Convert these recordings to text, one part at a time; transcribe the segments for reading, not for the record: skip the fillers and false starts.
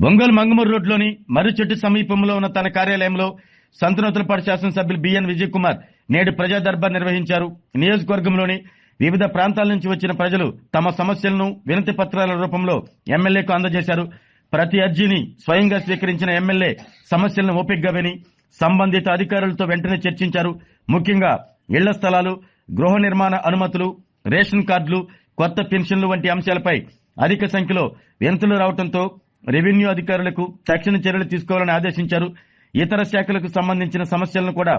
ఒంగోలు మంగమూరు రోడ్లోని మర్రి చెట్టు సమీపంలో ఉన్న తన కార్యాలయంలో సంతనూతలపాడు శాసనసభ్యులు బిఎన్ విజయ్ కుమార్ నేడు ప్రజా దర్బార్ నిర్వహించారు. నియోజకవర్గంలోని వివిధ ప్రాంతాల నుంచి వచ్చిన ప్రజలు తమ సమస్యలను వినతి పత్రాల రూపంలో ఎమ్మెల్యేకు అందజేశారు. ప్రతి అర్జీని స్వయంగా స్వీకరించిన ఎమ్మెల్యే సమస్యలను ఓపికగా విని సంబంధిత అధికారులతో వెంటనే చర్చించారు. ముఖ్యంగా ఇళ్ల స్థలాలు, గృహ నిర్మాణ అనుమతులు, రేషన్ కార్డులు, కొత్త పెన్షన్లు వంటి అంశాలపై అధిక సంఖ్యలో వినతులు రావడంతో రెవెన్యూ అధికారులకు తక్షణ చర్యలు తీసుకోవాలని ఆదేశించారు. ఇతర శాఖలకు సంబంధించిన సమస్యలను కూడా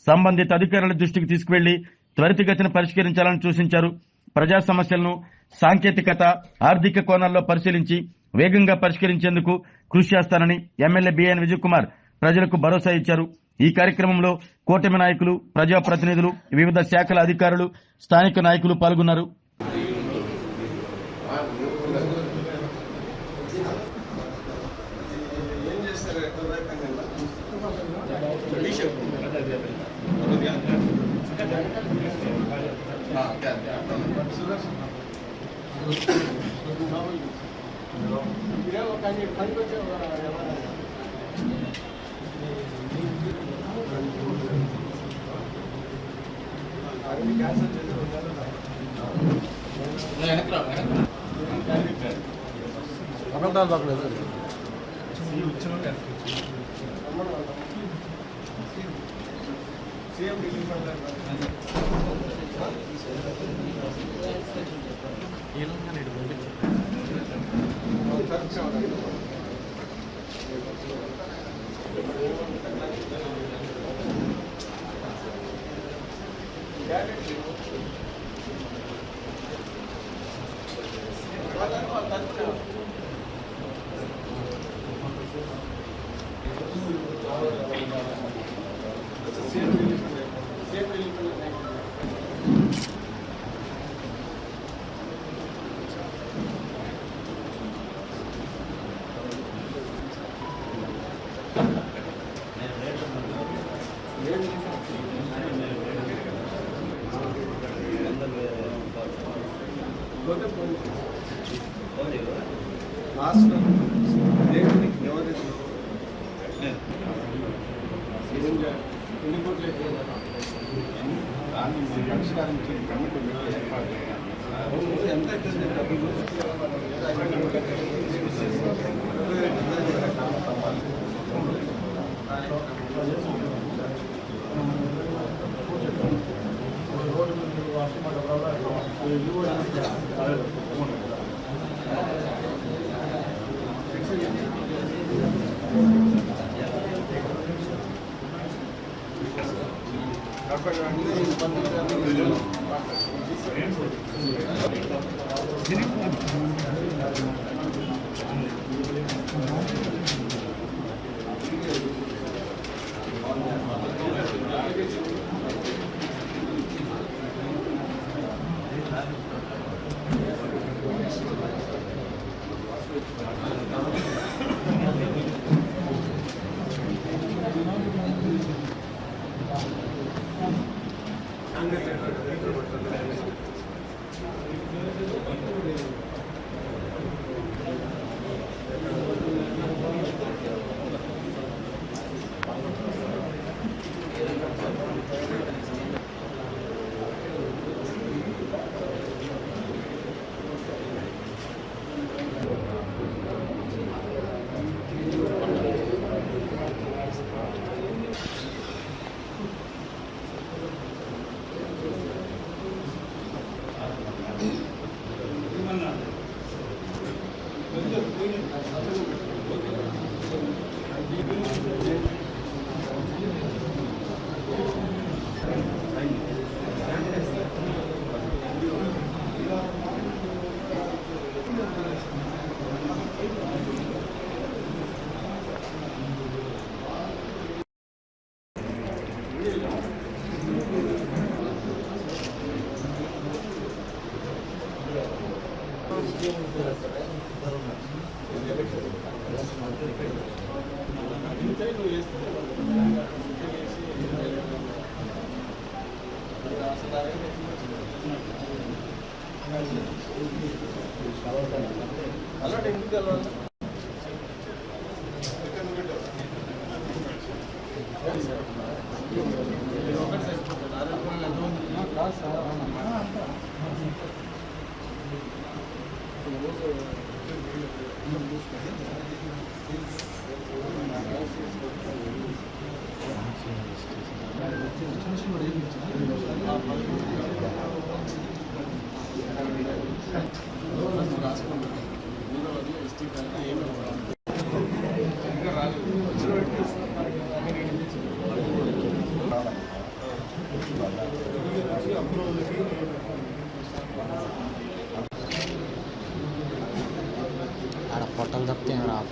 సంబంధిత అధికారుల దృష్టికి తీసుకువెళ్లి త్వరితగతిన పరిష్కరించాలని సూచించారు. ప్రజా సమస్యలను సాంకేతికత, ఆర్థిక కోణాల్లో పరిశీలించి వేగంగా పరిష్కరించేందుకు కృషి చేస్తానని ఎమ్మెల్యే బిఎన్ విజయ్ కుమార్ ప్రజలకు భరోసా ఇచ్చారు. ఈ కార్యక్రమంలో కూటమి నాయకులు, ప్రజాప్రతినిధులు, వివిధ శాఖల అధికారులు, స్థానిక నాయకులు పాల్గొన్నారు. ఆడ పొట్టలు తప్పితే ఏం రాదు.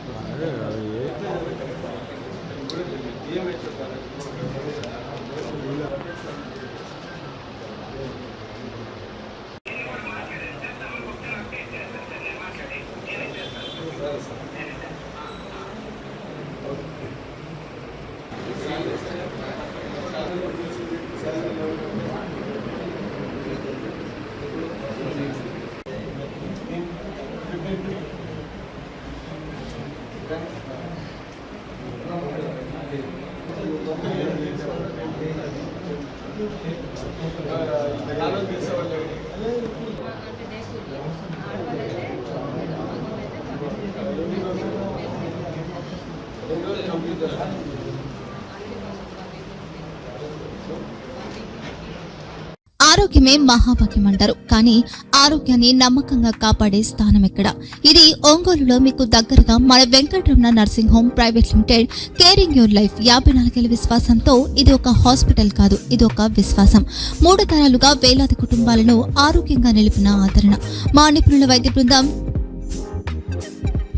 ఆరోగ్యమే మహాభాగ్యం అంటారు. కానీ ఆరోగ్యాన్ని నమ్మకంగా కాపాడే స్థానం ఎక్కడ? ఇది ఒంగోలులో మీకు దగ్గరగా మన Venkataramana nursing home private limited. Caring your life 54 ఏళ్ల విశ్వాసంతో ఇది ఒక హాస్పిటల్ కాదు, ఇది ఒక విశ్వాసం. 3 తరాలుగా వేలాది కుటుంబాలను ఆరోగ్యంగా నిలిపిన ఆదరణ. మా నిపుణుల వైద్య బృందం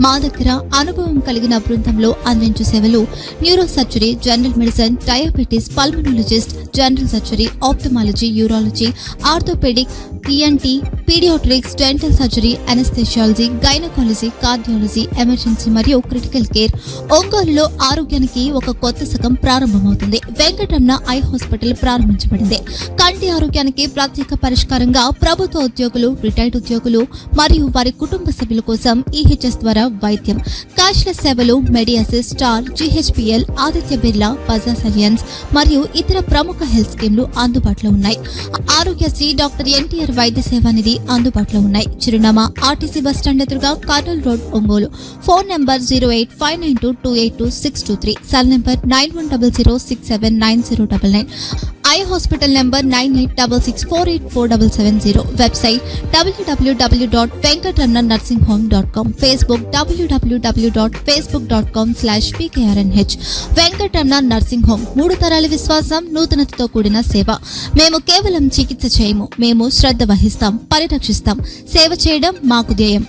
మా దగ్గర అనుభవం కలిగిన బృందంలో అందించే సేవలు neuro surgery, general medicine, diabetes, pulmonologist, general surgery, ophthalmology, urology, orthopaedic, ENT, paediatrics, dental surgery, anaesthesiology, gynaecology, cardiology, emergency మరియు క్రిటికల్ కేర్. ఒంగోలులో ఆరోగ్యానికి ఒక కొత్త శకం ప్రారంభమవుతుంది. వెంకటరమణ ఐ హాస్పిటల్ ప్రారంభించబడింది. కంటి ఆరోగ్యానికి ప్రత్యేక పరిష్కారంగా ప్రభుత్వ ఉద్యోగులు, రిటైర్డ్ ఉద్యోగులు మరియు వారి కుటుంబ సభ్యుల కోసం ఈహెచ్ఎస్ ద్వారా వైద్యం, క్యాష్లెస్ సేవలు, మెడియాసిస్, స్టార్, జీహెచ్పీఎల్, ఆదిత్య బిర్లా, బజాజ్ అలియన్స్ మరియు ఇతర ప్రముఖ హెల్త్ స్కీమ్లు అందుబాటులో ఉన్నాయి. ఆరోగ్యశ్రీ, డాక్టర్ ఎన్టీఆర్ వైద్య సేవా నిధి అందుబాటులో ఉన్నాయి. చిరునామా ఆర్టీసీ బస్టాండ్ ఎదురుగా, Kurnool road, Ongole. Phone number 08592282623, cell number 9100679099. Eye hospital number 9866484770. Website www.venkatramanarsinghome.com. Facebook www.facebook.com/pkrnh. Venkataramana nursing home 3 తరాల విశ్వాసం, నూతనతతో కూడిన సేవ. మేము కేవలం చికిత్స చేయము, మేము శ్రద్ధ వహిస్తాం, పరిరక్షిస్తాం. సేవ చేయడం మాకు ధ్యేయం.